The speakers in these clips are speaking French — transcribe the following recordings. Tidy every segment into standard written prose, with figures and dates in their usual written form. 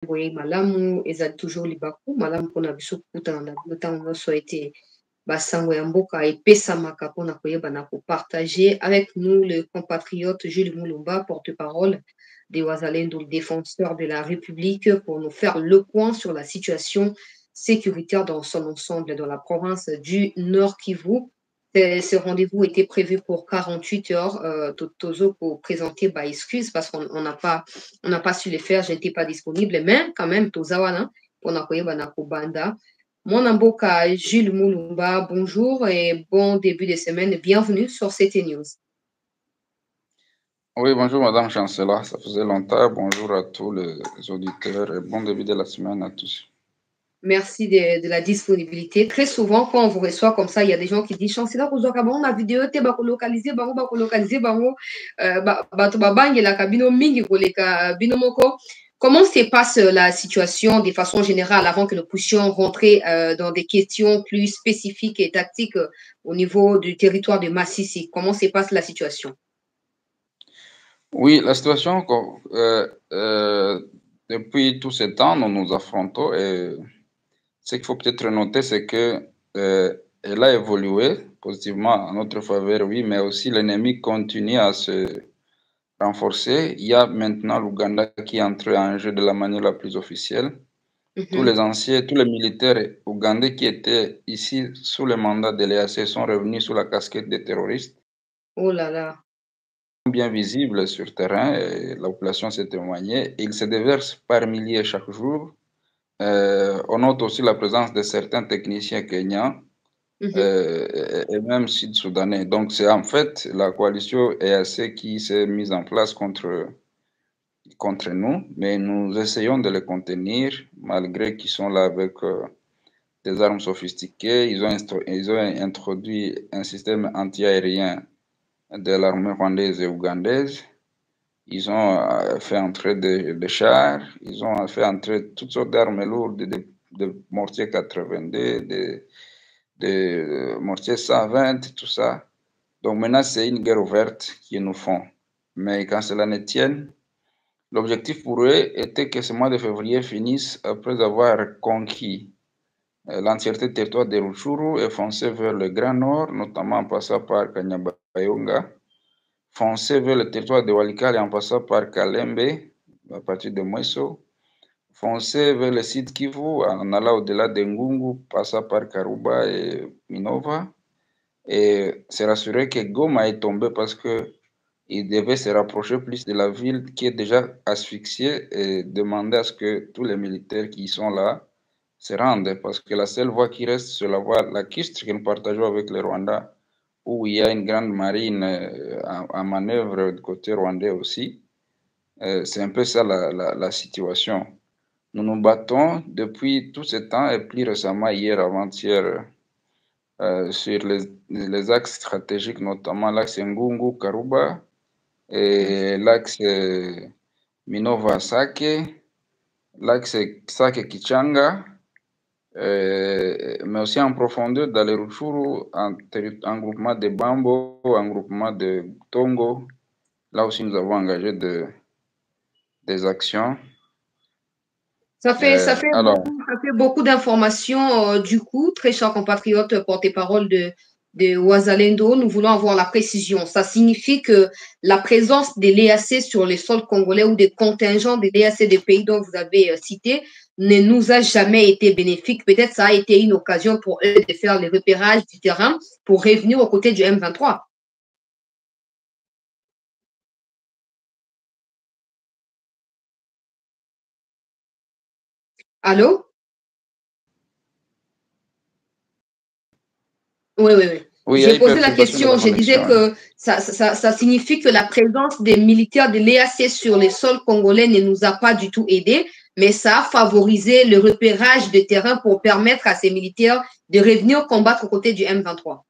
boye malamu ezali toujours libaku malamu mpona biso kokutana na bino ntango nyonso ete basango ya mboka epesamaka mpona koyebana kopartager avec nous le compatriote Jules Mulumba, porte-parole des Wazalendo, défenseur de la République, pour nous faire le point sur la situation sécuritaire dans son ensemble dans la province du Nord Kivu. Ce rendez-vous était prévu pour 48 heures. Tozo pour présenter excuse parce qu'on n'a pas su le faire, je n'étais pas disponible, mais quand même, Tozawana, pour Nakoyeba Banda. Mon amboka Jules Mulumba, bonjour et bon début de semaine. Bienvenue sur CT News. Oui, bonjour Madame Chancellor, ça faisait longtemps. Bonjour à tous les auditeurs et bon début de la semaine à tous. Merci de la disponibilité. Très souvent, quand on vous reçoit comme ça, il y a des gens qui disent Chancellor, on a vidéo, tu vas localiser, Comment se passe la situation de façon générale avant que nous puissions rentrer dans des questions plus spécifiques et tactiques au niveau du territoire de Massissi? Comment se passe la situation? Oui, la situation, depuis tout ce temps, nous nous affrontons et ce qu'il faut peut-être noter, c'est que elle a évolué positivement en notre faveur, oui, mais aussi l'ennemi continue à se renforcer. Il y a maintenant l'Ouganda qui est entré en jeu de la manière la plus officielle. Tous les anciens, tous les militaires ougandais qui étaient ici sous le mandat de l'EAC sont revenus sous la casquette des terroristes. Oh là là. Bien visibles sur terrain, et la population s'est témoignée. Ils se déversent par milliers chaque jour. On note aussi la présence de certains techniciens kenyans et même sud-soudanais. Donc c'est en fait la coalition EAC qui s'est mise en place contre nous, mais nous essayons de les contenir malgré qu'ils sont là avec des armes sophistiquées. Ils ont introduit un système anti-aérien de l'armée rwandaise et ougandaise. Ils ont fait entrer des chars, ils ont fait entrer toutes sortes d'armes lourdes, de mortiers 82, de mortiers 120, tout ça. Donc maintenant, c'est une guerre ouverte qu'ils nous font. Mais quand cela ne tienne, l'objectif pour eux était que ce mois de février finisse après avoir conquis l'entièreté du territoire de Rutshuru et foncer vers le Grand Nord, notamment en passant par Kanyabayonga, foncer vers le territoire de Walikale en passant par Kalembe, à partir de Mweso, foncer vers le site Kivu en allant au-delà de Ngungu, passant par Karuba et Minova, et se rassurer que Goma est tombé parce que il devait se rapprocher plus de la ville qui est déjà asphyxiée et demander à ce que tous les militaires qui sont là se rendent parce que la seule voie qui reste, c'est la voie lacustre que nous partageons avec le Rwanda, où il y a une grande marine en manœuvre du côté rwandais aussi. C'est un peu ça la situation. Nous nous battons depuis tout ce temps et plus récemment, hier, avant-hier, sur les axes stratégiques, notamment l'axe Ngungu-Karuba, et l'axe Minova-Sake, l'axe Sake-Kichanga, mais aussi en profondeur dans les Rutshuru, en groupement de Bambo, en groupement de Tongo. Là aussi, nous avons engagé des actions. Ça fait beaucoup d'informations. Du coup, très cher compatriote porte-parole de Wazalendo, nous voulons avoir la précision. Ça signifie que la présence de l'EAC sur les sols congolais ou des contingents de l'EAC des pays dont vous avez cité ne nous a jamais été bénéfique. Peut-être ça a été une occasion pour eux de faire les repérages du terrain pour revenir aux côtés du M23. Allô? Oui. J'ai posé la question, je disais que ça signifie que la présence des militaires de l'EAC sur les sols congolais ne nous a pas du tout aidés, mais ça a favorisé le repérage de terrain pour permettre à ces militaires de revenir combattre aux côtés du M23.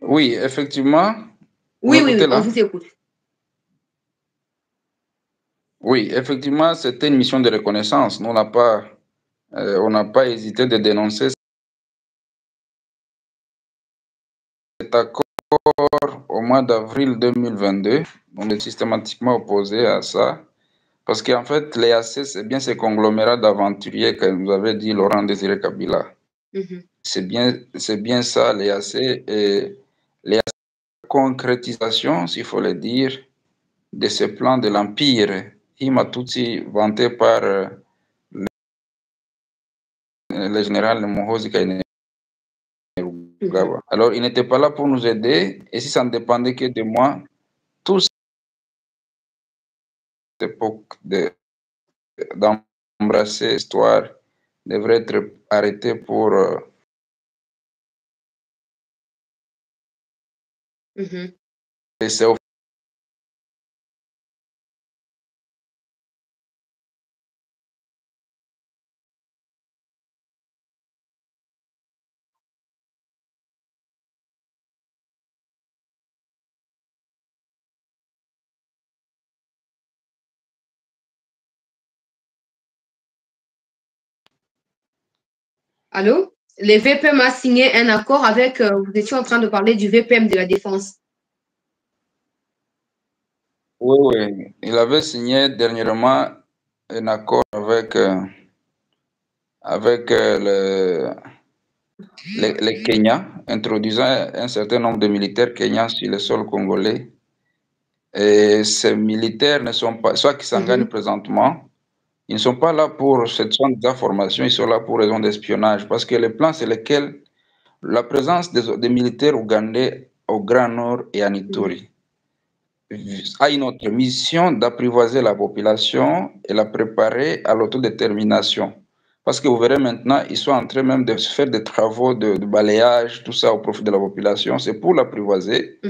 Oui, effectivement. Oui, on vous écoute. Oui, effectivement, c'était une mission de reconnaissance. Nous, on n'a pas hésité de dénoncer cet accord au mois mois d'avril 2022. On est systématiquement opposé à ça. Parce qu'en fait, l'EAC, c'est bien ces conglomérats d'aventuriers que nous avait dit Laurent Désiré Kabila. C'est bien ça, l'EAC. Et la concrétisation, s'il faut le dire, de ce plan de l'Empire Hutu vanté par le général Muhoozi Kainerugaba. Alors, il n'était pas là pour nous aider, et si ça ne dépendait que de moi, toute cette époque d'embrasser l'histoire devrait être arrêtée pour laisser au Allô? Les VPM a signé un accord avec, vous étiez en train de parler du VPM de la Défense. Oui, oui. Il avait signé dernièrement un accord avec le Kenya, introduisant un certain nombre de militaires kenyans sur le sol congolais. Et ces militaires ne sont pas, soit qui s'engagent présentement, ils ne sont pas là pour cette zone d'information, ils sont là pour raison d'espionnage. Parce que le plan, c'est lequel la présence des militaires ougandais au Grand Nord et à Ituri a une autre mission d'apprivoiser la population et la préparer à l'autodétermination. Parce que vous verrez maintenant, ils sont en train même de faire des travaux de balayage, tout ça au profit de la population. C'est pour l'apprivoiser.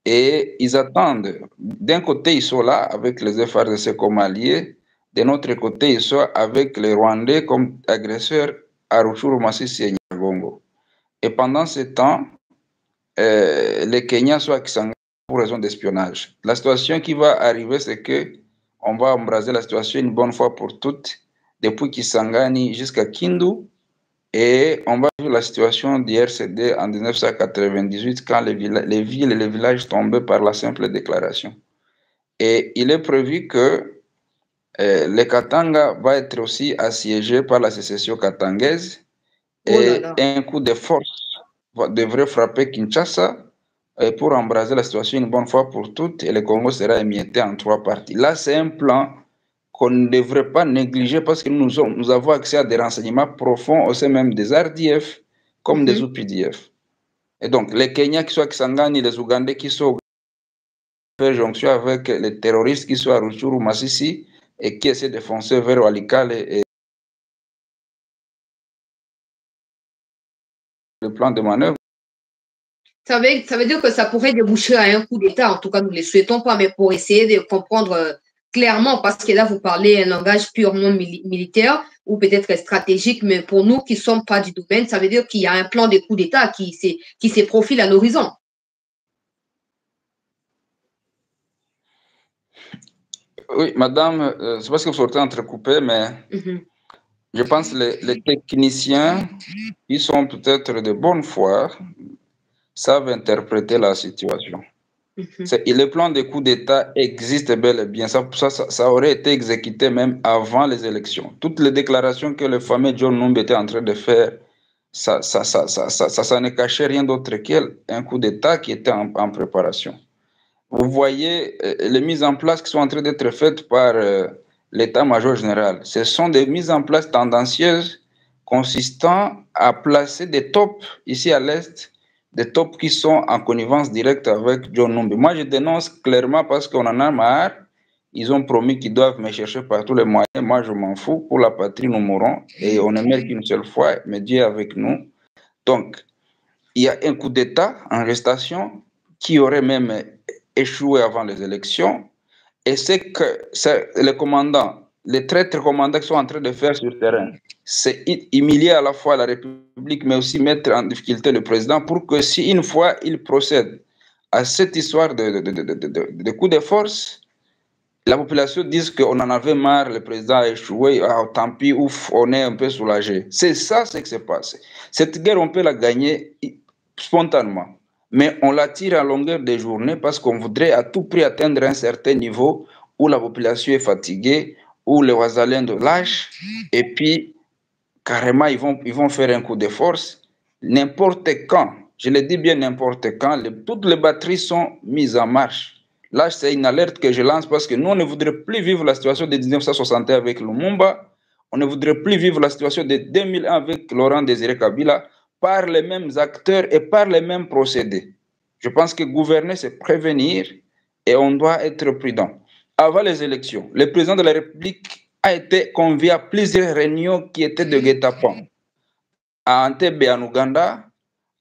Et ils attendent. D'un côté, ils sont là avec les FARDC comme alliés. De l'autre côté, ils sont avec les Rwandais comme agresseurs à Rutshuru, Masisi et Nyiragongo. Et pendant ce temps, les Kenyans sont qui s'engagent pour raison d'espionnage. La situation qui va arriver, c'est que on va embraser la situation une bonne fois pour toutes, depuis Kisangani jusqu'à Kindu, et on va vivre la situation d'IRCD en 1998, quand les villes et les villages tombaient par la simple déclaration. Et il est prévu que le Katanga va être aussi assiégé par la sécession katangaise, et un coup de force devrait frapper Kinshasa pour embraser la situation une bonne fois pour toutes, et le Congo sera émietté en 3 parties. Là, c'est un plan qu'on ne devrait pas négliger parce que nous avons accès à des renseignements profonds au sein même des RDF comme des UPDF. Et donc, les Kenyans qui sont à Kisangani, les Ougandais qui sont faire jonction avec les terroristes qui sont à Rutshuru, Masisi et qui essaient de foncer vers Walikale et le plan de manœuvre. Ça veut dire que ça pourrait déboucher à un coup d'État. En tout cas, nous ne le souhaitons pas, mais pour essayer de comprendre clairement, parce que là, vous parlez un langage purement militaire ou peut-être stratégique, mais pour nous qui ne sommes pas du domaine, ça veut dire qu'il y a un plan de coup d'État qui se profile à l'horizon. Oui, madame, c'est parce que vous sortez entrecoupé, mais je pense que les techniciens, ils sont peut-être de bonne foi, savent interpréter la situation. Le plan de coup d'État existe bel et bien. Ça aurait été exécuté même avant les élections. Toutes les déclarations que le fameux John Numbi était en train de faire, ça ne cachait rien d'autre qu'un coup d'État qui était en préparation. Vous voyez les mises en place qui sont en train d'être faites par l'état-major général. Ce sont des mises en place tendancieuses consistant à placer des tops ici à l'Est, des tops qui sont en connivence directe avec John Numbi. Moi, je dénonce clairement parce qu'on en a marre. Ils ont promis qu'ils doivent me chercher par tous les moyens. Moi, je m'en fous. Pour la patrie, nous mourrons. Et on ne meurt qu'une seule fois, mais Dieu est avec nous. Donc, il y a un coup d'État en gestation qui aurait même échoué avant les élections. Et c'est que les commandants, les traîtres commandants qui sont en train de faire sur le terrain, c'est humilier à la fois la République, mais aussi mettre en difficulté le président pour que si une fois il procède à cette histoire de coup de force, la population dise qu'on en avait marre, le président a échoué, tant pis, ouf, on est un peu soulagé. C'est ça ce qui s'est passé. Cette guerre, on peut la gagner spontanément. mais on la tire à longueur de journée parce qu'on voudrait à tout prix atteindre un certain niveau où la population est fatiguée, où les Ouazalendo lâchent, et puis carrément ils vont faire un coup de force. N'importe quand, je le dis bien n'importe quand, toutes les batteries sont mises en marche. Là, c'est une alerte que je lance parce que nous, on ne voudrait plus vivre la situation de 1961 avec Lumumba, on ne voudrait plus vivre la situation de 2001 avec Laurent Désiré Kabila, par les mêmes acteurs et par les mêmes procédés. Je pense que gouverner, c'est prévenir et on doit être prudent. Avant les élections, le président de la République a été convié à plusieurs réunions qui étaient de guet-apens. À Entebbe en Ouganda,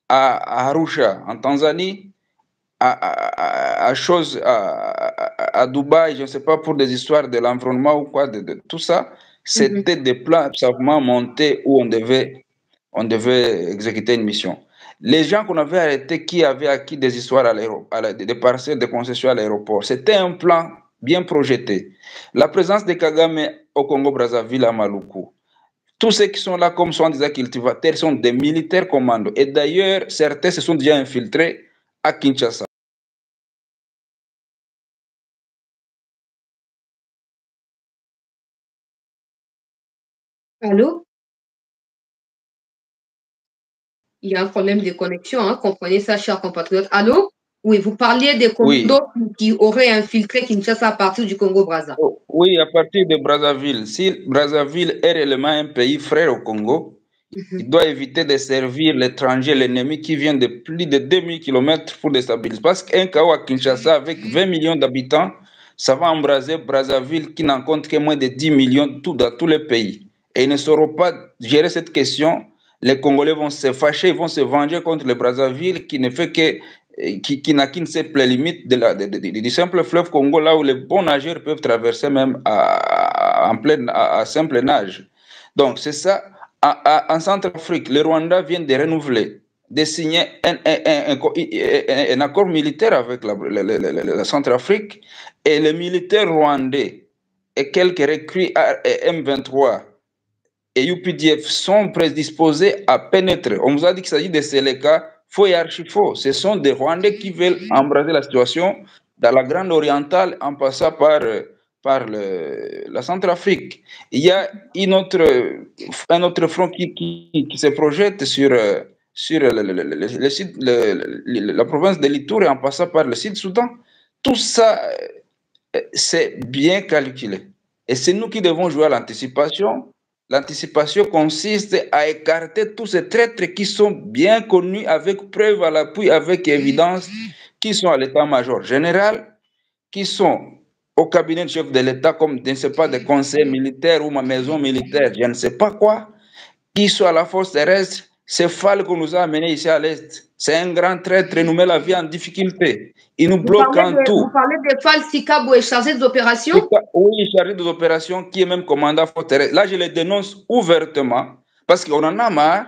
à Arusha en Tanzanie, à Dubaï, je ne sais pas, pour des histoires de l'environnement ou quoi, de tout ça. C'était des plans absolument montés où on devait exécuter une mission. Les gens qu'on avait arrêtés qui avaient acquis des histoires des parcelles de concession à l'aéroport, c'était un plan bien projeté. La présence de Kagame au Congo-Brazzaville à Maluku, tous ceux qui sont là comme sont des cultivateurs sont des militaires commandos. Et d'ailleurs, certains se sont déjà infiltrés à Kinshasa. Allô? Il y a un problème de connexion, hein, comprenez ça, chers compatriotes. Allô? Oui, vous parliez des commandos qui auraient infiltré Kinshasa à partir du Congo-Brazza. Oui, à partir de Brazzaville. Si Brazzaville est réellement un pays frère au Congo, il doit éviter de servir l'étranger, l'ennemi qui vient de plus de 2000 km pour déstabiliser. Parce qu'un chaos à Kinshasa avec 20 millions d'habitants, ça va embraser Brazzaville qui n'en compte que moins de 10 millions dans tous les pays. Et ils ne sauront pas gérer cette question. Les Congolais vont se fâcher, ils vont se venger contre le Brazzaville qui ne fait que qui n'a qu'une simple limite du simple fleuve Congo, là où les bons nageurs peuvent traverser même à simple nage. Donc, c'est ça. En Centrafrique, le Rwanda vient de renouveler, de signer un accord militaire avec la Centrafrique, et les militaires rwandais et quelques recrues M23 et UPDF sont prédisposés à pénétrer. On vous a dit qu'il s'agit de Séléka, faux et archi-faux. Ce sont des Rwandais qui veulent embraser la situation dans la Grande Orientale en passant par la Centrafrique. Il y a un autre front qui se projette sur la province de Litour et en passant par le Sud-Soudan. Tout ça, c'est bien calculé. Et c'est nous qui devons jouer à l'anticipation. L'anticipation consiste à écarter tous ces traîtres qui sont bien connus avec preuve à l'appui, avec évidence, qui sont à l'état-major général, qui sont au cabinet de chef de l'État comme, je ne sais pas, des conseils militaires ou ma maison militaire, je ne sais pas quoi, qui sont à la force terrestre. C'est Fall qu'on nous a amenés ici à l'Est. C'est un grand traître, il nous met la vie en difficulté. Il nous bloque en tout. Vous parlez de Fall Sikabwe, chargé des opérations? Oui, chargé des opérations, qui est même commandant force terrestre. Là, je le dénonce ouvertement parce qu'on en a marre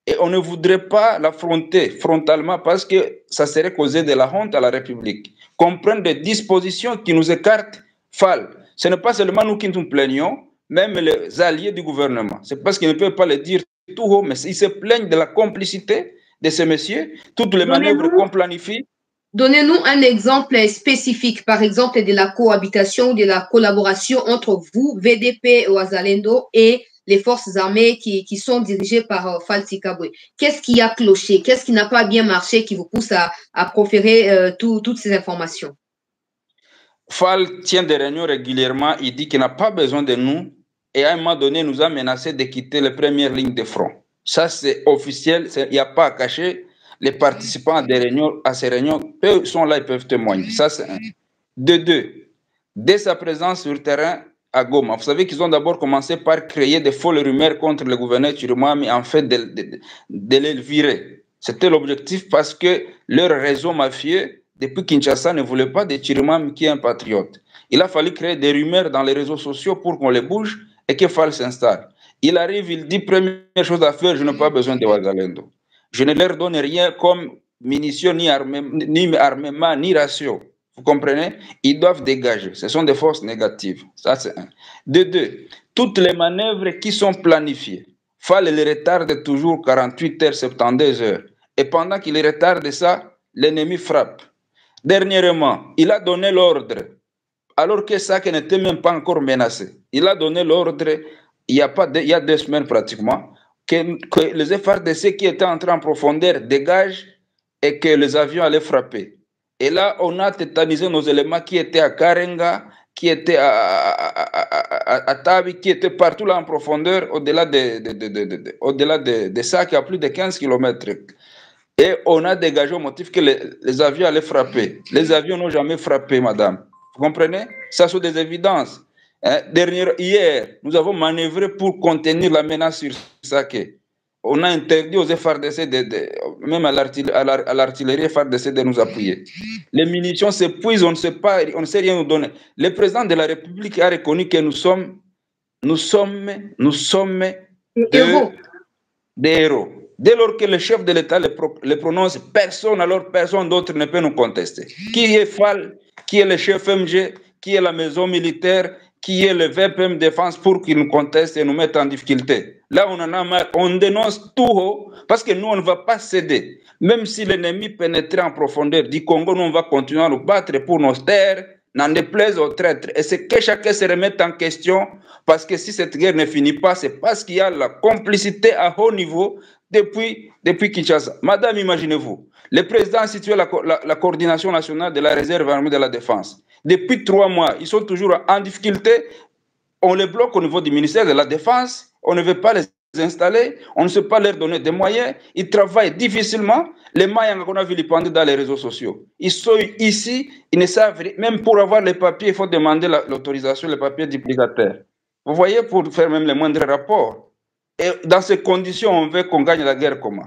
et on ne voudrait pas l'affronter frontalement parce que ça serait causer de la honte à la République. Qu'on prenne des dispositions qui nous écartent Fall. Ce n'est pas seulement nous qui nous plaignons, même les alliés du gouvernement. C'est parce qu'ils ne peuvent pas le dire tout haut, mais ils se plaignent de la complicité de ces messieurs, toutes les manœuvres qu'on planifie. Donnez-nous un exemple spécifique, par exemple de la cohabitation, de la collaboration entre vous, VDP Ouazalendo, et les forces armées qui sont dirigées par Fall Sikabwe. Qu'est-ce qui a cloché? Qu'est-ce qui n'a pas bien marché qui vous pousse à proférer toutes ces informations? Fall tient des réunions régulièrement, il dit qu'il n'a pas besoin de nous et à un moment donné, il nous a menacé de quitter les premières lignes de front. Ça, c'est officiel, il n'y a pas à cacher. Les participants à ces réunions sont là, ils peuvent témoigner. Ça, c'est un. De deux, dès sa présence sur le terrain à Goma, vous savez qu'ils ont d'abord commencé par créer des folles rumeurs contre le gouverneur Chirumami, en fait, de le virer. C'était l'objectif parce que leur réseau mafieux, depuis Kinshasa, ne voulait pas de Chirumami qui est un patriote. Il a fallu créer des rumeurs dans les réseaux sociaux pour qu'on les bouge et que Fall s'installe. Il arrive, il dit, première chose à faire, je n'ai pas besoin de Ouazalendo. Je ne leur donne rien comme munitions, ni armement, ni ratio. Vous comprenez? Ils doivent dégager. Ce sont des forces négatives. Ça, c'est un. De deux, toutes les manœuvres qui sont planifiées, Fall les retarde toujours 48 heures, 72 heures. Et pendant qu'il retarde ça, l'ennemi frappe. Dernièrement, il a donné l'ordre, alors que Sake n'était même pas encore menacé. Il a donné l'ordre, il y a 2 semaines pratiquement, que les FARDC qui étaient entrés en profondeur dégagent et que les avions allaient frapper. Et là, on a tétanisé nos éléments qui étaient à Karenga, qui étaient à Tabi, qui étaient partout là en profondeur, au-delà de Sake, à plus de 15 km. Et on a dégagé au motif que les avions allaient frapper. Les avions n'ont jamais frappé, madame. Vous comprenez? Ça sont des évidences. Hein? Hier, nous avons manœuvré pour contenir la menace sur Sake. On a interdit aux FARDC, même à l'artillerie FARDC de nous appuyer. Les munitions s'épuisent, on ne sait rien nous donner. Le président de la République a reconnu que nous sommes des héros. Dès lors que le chef de l'État le prononce, personne d'autre ne peut nous contester. Qui est FAL, qui est le chef MG, qui est la maison militaire, qui est le VPM Défense pour qu'ils nous contestent et nous mettent en difficulté. Là, on en a marre, on dénonce tout haut parce que nous, on ne va pas céder. Même si l'ennemi pénétrait en profondeur du Congo, nous, on va continuer à nous battre pour nos terres, n'en déplaise aux traîtres. Et c'est que chacun se remette en question parce que si cette guerre ne finit pas, c'est parce qu'il y a la complicité à haut niveau depuis Kinshasa. Madame, imaginez-vous, le président a situé la coordination nationale de la réserve armée de la défense. Depuis 3 mois, ils sont toujours en difficulté. On les bloque au niveau du ministère de la Défense. On ne veut pas les installer. On ne sait pas leur donner des moyens. Ils travaillent difficilement. Les Mayans qu'on a vu les pendus dans les réseaux sociaux. Ils sont ici. Ils ne savent rien. Même pour avoir les papiers, il faut demander l'autorisation, les papiers duplicataires. Vous voyez, pour faire même les moindres rapports. Et dans ces conditions, on veut qu'on gagne la guerre comment?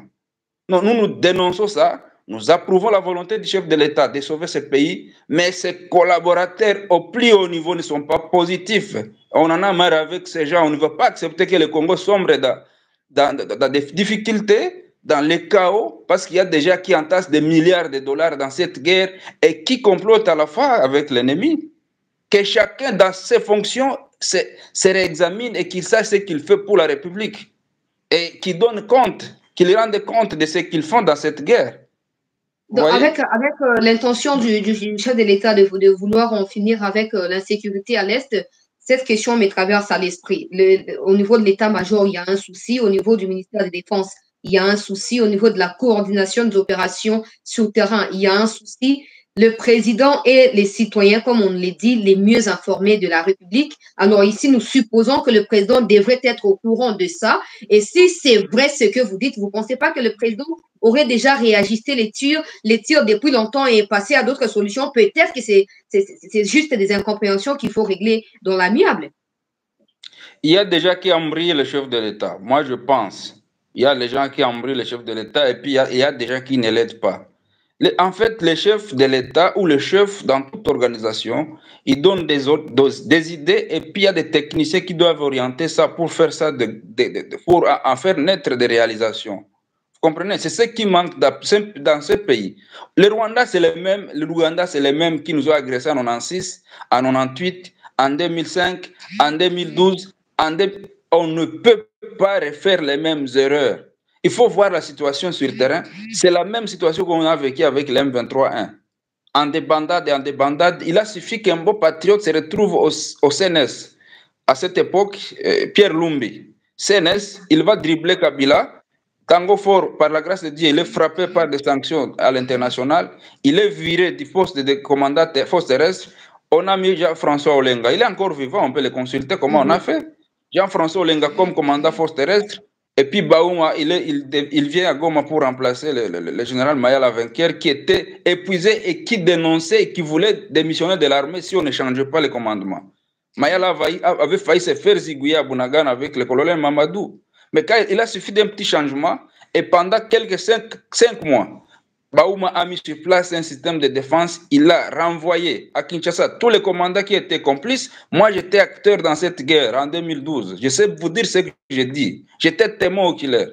Non, nous dénonçons ça. Nous approuvons la volonté du chef de l'État de sauver ce pays, mais ses collaborateurs au plus haut niveau ne sont pas positifs. On en a marre avec ces gens. On ne veut pas accepter que le Congo sombre dans des difficultés, dans le chaos, parce qu'il y a des gens qui entassent des milliards de dollars dans cette guerre et qui complotent à la fois avec l'ennemi. Que chacun dans ses fonctions se réexamine et qu'il sache ce qu'il fait pour la République et qu'il donne compte, qu'il rende compte de ce qu'ils font dans cette guerre. Donc, avec l'intention du chef de l'État de vouloir en finir avec l'insécurité à l'Est, cette question me traverse à l'esprit. Au niveau de l'État-major, il y a un souci. Au niveau du ministère de la Défense, il y a un souci. Au niveau de la coordination des opérations sur terrain, il y a un souci. Le président et les citoyens, comme on l'a dit, les mieux informés de la République. Alors ici, nous supposons que le président devrait être au courant de ça. Et si c'est vrai ce que vous dites, vous ne pensez pas que le président aurait déjà réajusté les tirs depuis longtemps et passé à d'autres solutions? Peut-être que c'est juste des incompréhensions qu'il faut régler dans l'amiable. Il y a déjà qui embrayent le chef de l'État. Moi, je pense. Il y a les gens qui embrayent le chef de l'État et puis il y a des gens qui ne l'aident pas. En fait, les chefs de l'État ou le chef dans toute organisation, ils donnent des idées et puis il y a des techniciens qui doivent orienter ça pour faire ça, pour en faire naître des réalisations. Vous comprenez? C'est ce qui manque dans ce pays. Le Rwanda, c'est le même. Le Rwanda, c'est le même qui nous ont agressés en 96, en 98, en 2005, en 2012. On ne peut pas refaire les mêmes erreurs. Il faut voir la situation sur le terrain. C'est la même situation qu'on a vécue avec l'M23-1. En débandade, il a suffi qu'un beau patriote se retrouve au CNS. À cette époque, Pierre Lumbi. CNS, il va dribbler Kabila. Tango Fort, par la grâce de Dieu, il est frappé par des sanctions à l'international. Il est viré du poste de commandant force terrestre. On a mis Jean-François Olenga. Il est encore vivant, on peut le consulter comment on a fait. Jean-François Olenga comme commandant force terrestre. Et puis Baouma, il vient à Goma pour remplacer le général Mayala Vainqueur qui était épuisé et qui dénonçait et qui voulait démissionner de l'armée si on ne changeait pas le commandement. Mayala avait failli se faire zigouiller à Bunagan avec le colonel Mamadou. Mais quand il a suffi d'un petit changement et pendant quelques 5 mois, Baouma a mis sur place un système de défense. Il a renvoyé à Kinshasa tous les commandants qui étaient complices. Moi, j'étais acteur dans cette guerre en 2012. Je sais vous dire ce que j'ai dit. J'étais témoin oculaire.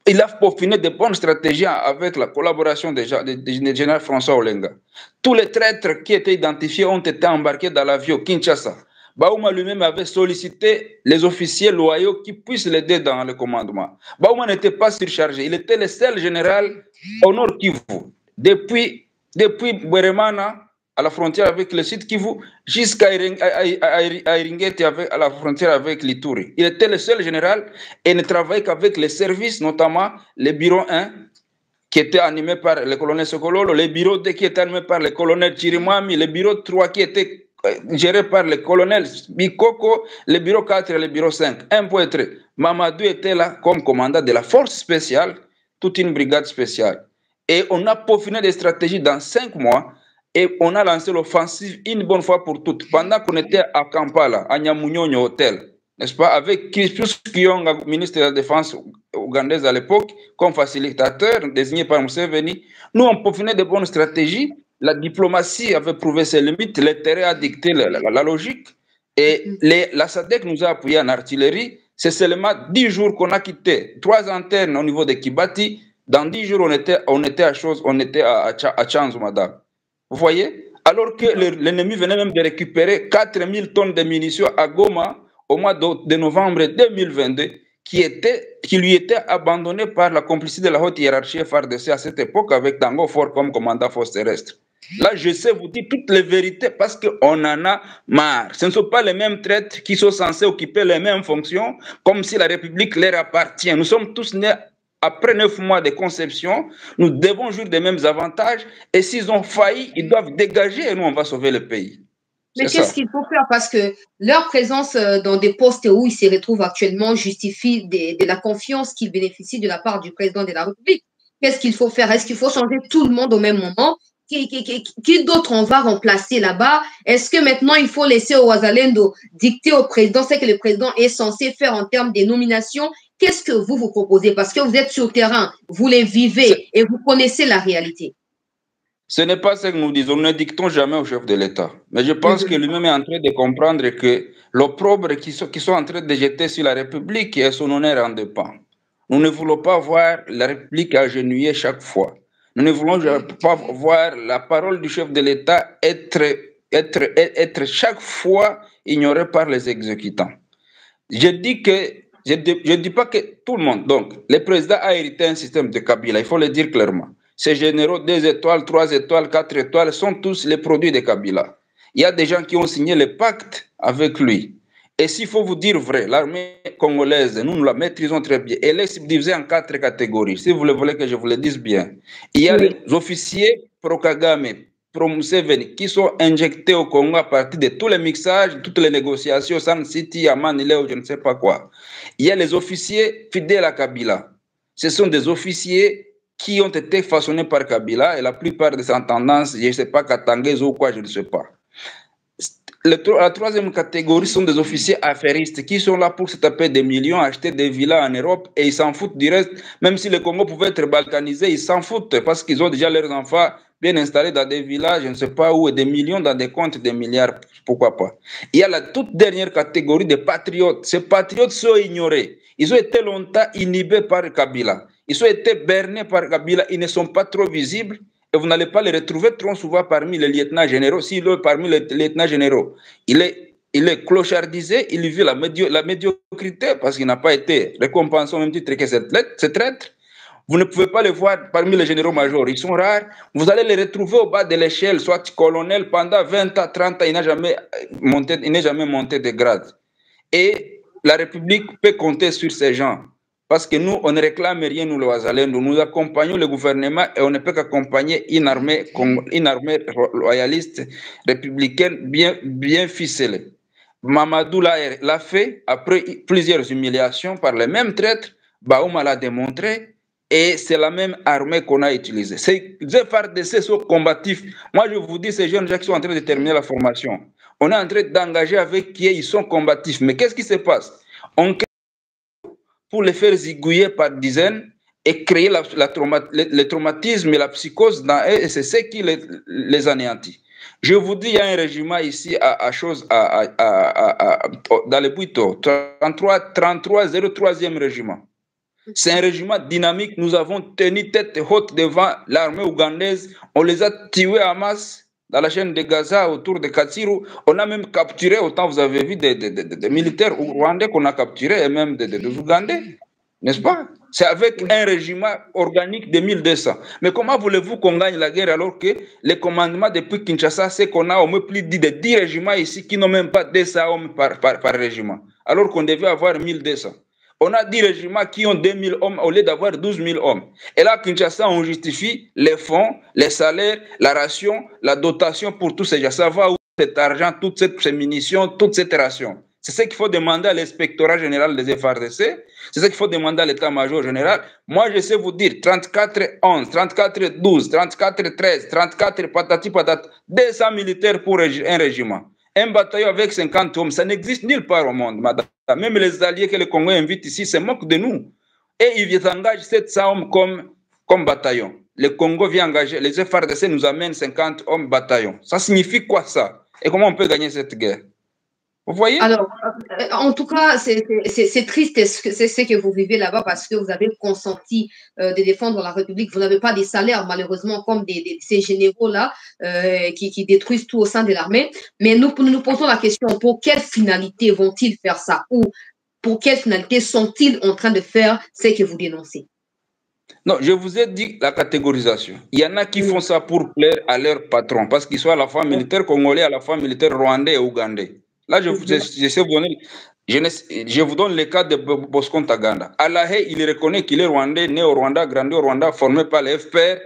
Il a peaufiné de bonnes stratégies avec la collaboration du général François Olenga. Tous les traîtres qui étaient identifiés ont été embarqués dans l'avion Kinshasa. Baouma lui-même avait sollicité les officiers loyaux qui puissent l'aider dans le commandement. Baouma n'était pas surchargé. Il était le seul général au Nord Kivu. depuis Bweremana, à la frontière avec le Sud Kivu, jusqu'à Iringeti, à la frontière avec l'Ituri. Il était le seul général et ne travaillait qu'avec les services, notamment le bureau 1, qui était animé par le colonel Sokololo, le bureau 2 qui était animé par le colonel Chirimami, le bureau 3 qui était géré par le colonel Bikoko, le bureau 4 et le bureau 5. Un point très. Mamadou était là comme commandant de la force spéciale, toute une brigade spéciale. Et on a peaufiné des stratégies dans 5 mois et on a lancé l'offensive une bonne fois pour toutes. Pendant qu'on était à Kampala, à Nyamunyonyo Hotel, n'est-ce pas, avec Crispus Kionga, ministre de la Défense ougandaise à l'époque, comme facilitateur désigné par Museveni, nous on peaufiné de bonnes stratégies. La diplomatie avait prouvé ses limites, le terrain a dicté la logique, et la SADC nous a appuyé en artillerie. C'est seulement 10 jours qu'on a quitté 3 antennes au niveau de Kibati. Dans 10 jours, on était à chose, on était à Chanzu, madame. Vous voyez? Alors que l'ennemi venait même de récupérer 4000 tonnes de munitions à Goma au mois de novembre 2022, qui lui était abandonné par la complicité de la haute hiérarchie FARDC à cette époque, avec Tango Fort comme commandant force terrestre. Là, je sais vous dire toutes les vérités parce qu'on en a marre. Ce ne sont pas les mêmes traîtres qui sont censés occuper les mêmes fonctions, comme si la République leur appartient. Nous sommes tous nés après 9 mois de conception, nous devons jouir des mêmes avantages, et s'ils ont failli, ils doivent dégager et nous, on va sauver le pays. Mais qu'est-ce qu'il faut faire? Parce que leur présence dans des postes où ils se retrouvent actuellement justifie de la confiance qu'ils bénéficient de la part du président de la République. Qu'est-ce qu'il faut faire? Est-ce qu'il faut changer tout le monde au même moment? Qui d'autre on va remplacer là-bas? Est-ce que maintenant il faut laisser au Wazalendo dicter au président ce que le président est censé faire en termes de nominations? Qu'est-ce que vous proposez? Parce que vous êtes sur le terrain, vous les vivez et vous connaissez la réalité. Ce n'est pas ce que nous disons, nous ne dictons jamais au chef de l'État. Mais je pense que lui-même est en train de comprendre que l'opprobre qu'ils sont en train de jeter sur la République et son honneur en dépend. Nous ne voulons pas voir la République agenouillée chaque fois. Nous ne voulons pas voir la parole du chef de l'État être chaque fois ignorée par les exécutants. Je dis pas que tout le monde, donc, le président a hérité un système de Kabila, il faut le dire clairement. Ces généraux 2 étoiles, 3 étoiles, 4 étoiles sont tous les produits de Kabila. Il y a des gens qui ont signé le pacte avec lui. Et s'il faut vous dire vrai, l'armée congolaise, nous la maîtrisons très bien. Elle est subdivisée en 4 catégories. Si vous le voulez que je vous le dise bien. Il y a les officiers pro-Kagame, pro-Museveni, qui sont injectés au Congo à partir de tous les mixages, toutes les négociations, San City, Amanile, je ne sais pas quoi. Il y a les officiers fidèles à Kabila. Ce sont des officiers qui ont été façonnés par Kabila, et la plupart de ces tendances, je ne sais pas, Katanguez ou quoi, je ne sais pas. La 3e catégorie sont des officiers affairistes qui sont là pour se taper des millions, acheter des villas en Europe, et ils s'en foutent du reste. Même si le Congo pouvait être balkanisé, ils s'en foutent parce qu'ils ont déjà leurs enfants bien installés dans des villages, je ne sais pas où, et des millions dans des comptes, des milliards, pourquoi pas. Il y a la toute dernière catégorie des patriotes. Ces patriotes sont ignorés. Ils ont été longtemps inhibés par Kabila. Ils ont été bernés par Kabila. Ils ne sont pas trop visibles. Et vous n'allez pas les retrouver trop souvent parmi les lieutenants généraux. S'il est parmi les lieutenants généraux, il est clochardisé, il vit la médiocrité parce qu'il n'a pas été récompensé au même titre que ce traître. Vous ne pouvez pas les voir parmi les généraux-majors, ils sont rares. Vous allez les retrouver au bas de l'échelle, soit colonel, pendant 20 ans, 30 ans, il n'est jamais monté de grade. Et la République peut compter sur ces gens. Parce que nous, on ne réclame rien, nous, le Wazalendo. Nous accompagnons le gouvernement et on ne peut qu'accompagner une armée loyaliste, républicaine, bien ficelée. Mamadou l'a fait après plusieurs humiliations par les mêmes traîtres. Baouma l'a démontré. Et c'est la même armée qu'on a utilisée. Ces FARDC sont combatifs. Moi, je vous dis, ces jeunes gens qui sont en train de terminer la formation, on est en train d'engager avec qui ils sont combatifs. Mais qu'est-ce qui se passe? On crée pour les faire zigouiller par dizaines et créer le traumatisme et la psychose dans eux, et c'est ce qui les anéantit. Je vous dis, il y a un régiment ici dans les Buito, 03e régiment. C'est un régiment dynamique. Nous avons tenu tête haute devant l'armée ougandaise. On les a tués en masse dans la chaîne de Gaza, autour de Katsiru. On a même capturé, autant vous avez vu, des militaires rwandais qu'on a capturés, et même des Ougandais, n'est-ce pas? C'est avec un régiment organique de 1200. Mais comment voulez-vous qu'on gagne la guerre alors que les commandements depuis Kinshasa, c'est qu'on a au moins plus de 10 régiments ici qui n'ont même pas 200 hommes par régiment, alors qu'on devait avoir 1200. On a 10 régiments qui ont 2000 hommes au lieu d'avoir 12 000 hommes. Et là, Kinshasa, on justifie les fonds, les salaires, la ration, la dotation pour tous ces gens. Ça va où cet argent, toutes ces munitions, toute cette ration? C'est ce qu'il faut demander à l'inspectorat général des FARDC. C'est ce qu'il faut demander à l'état-major général. Moi, je sais vous dire 34-11, 34-12, 34-13, 34 patati patata, 200 militaires pour un régiment. Un bataillon avec 50 hommes, ça n'existe nulle part au monde, madame. Même les alliés que le Congo invite ici se moquent de nous. Et ils engagent 700 hommes comme bataillon. Le Congo vient engager, les FARDC nous amènent 50 hommes bataillon. Ça signifie quoi ça? Et comment on peut gagner cette guerre? Vous voyez? Alors, en tout cas, c'est triste c'est ce que vous vivez là-bas parce que vous avez consenti de défendre la République. Vous n'avez pas des salaires, malheureusement, comme ces généraux-là qui détruisent tout au sein de l'armée. Mais nous posons la question, pour quelle finalité vont-ils faire ça? Ou pour quelle finalité sont-ils en train de faire ce que vous dénoncez? Non, je vous ai dit la catégorisation. Il y en a qui font ça pour plaire à leur patron, parce qu'ils sont à la fois militaires congolais, à la fois militaires rwandais et ougandais. Là, je sais vous donner, je vous donne le cas de Bosco Ntaganda. À La Haye, il reconnaît qu'il est rwandais, né au Rwanda, grandi au Rwanda, formé par les FPR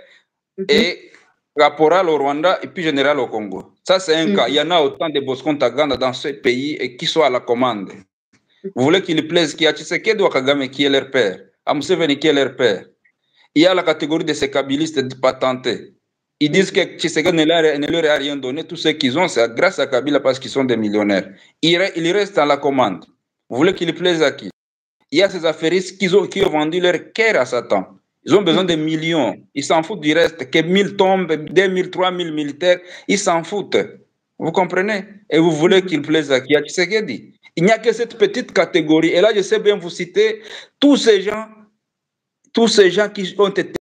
et caporal au Rwanda et puis général au Congo. Ça, c'est un cas. Il y en a autant de Bosco Ntaganda dans ce pays et qui sont à la commande. Vous voulez qu'il plaise qu'il y a Tshisekedi ou Kagame qui est leur père, à Museveni qui est leur père. Il y a la catégorie de ces kabylistes patentés. Ils disent que Tshisekedi ne leur a rien donné. Tout ce qu'ils ont, c'est grâce à Kabila parce qu'ils sont des millionnaires. Ils restent à la commande. Vous voulez qu'il plaise à qui? Il y a ces affairistes qui ont vendu leur cœur à Satan. Ils ont besoin de millions. Ils s'en foutent du reste. Que 1000 tombes, 2000, 3000 militaires, ils s'en foutent. Vous comprenez? Et vous voulez qu'il plaise à qui? À Tshisekedi. Il n'y a que cette petite catégorie. Et là, je sais bien vous citer tous ces gens qui ont été